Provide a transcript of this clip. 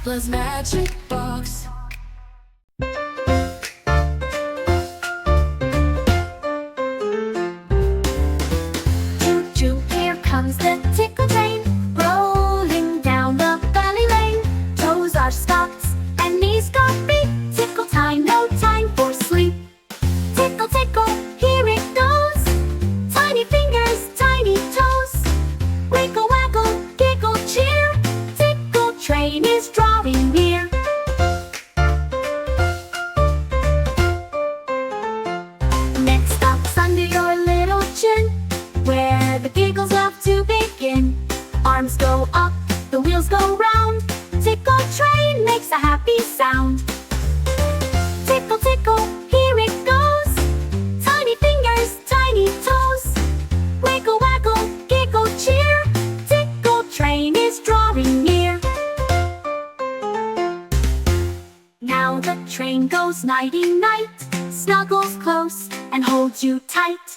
plus magic box. Choo-choo, here comes the tickle train, rolling down the valley lane. Toes are stopped and knees got beat. Tickle time, no time for sleep. Tickle, tickle, here it goes. Tiny fingers, tiny toes. Wiggle, waggle, giggle, cheer. Tickle train is drawing near. Next stop's under your little chin, where the giggles love to begin. Arms go up, the wheels go round. Tickle train makes a happy sound. Tickle, tickle, here it goes. Tiny fingers, tiny toes. Wiggle, waggle, giggle, cheer. Tickle train is drawing near. Now the train goes nighty-night. Snuggles close and holds you tight.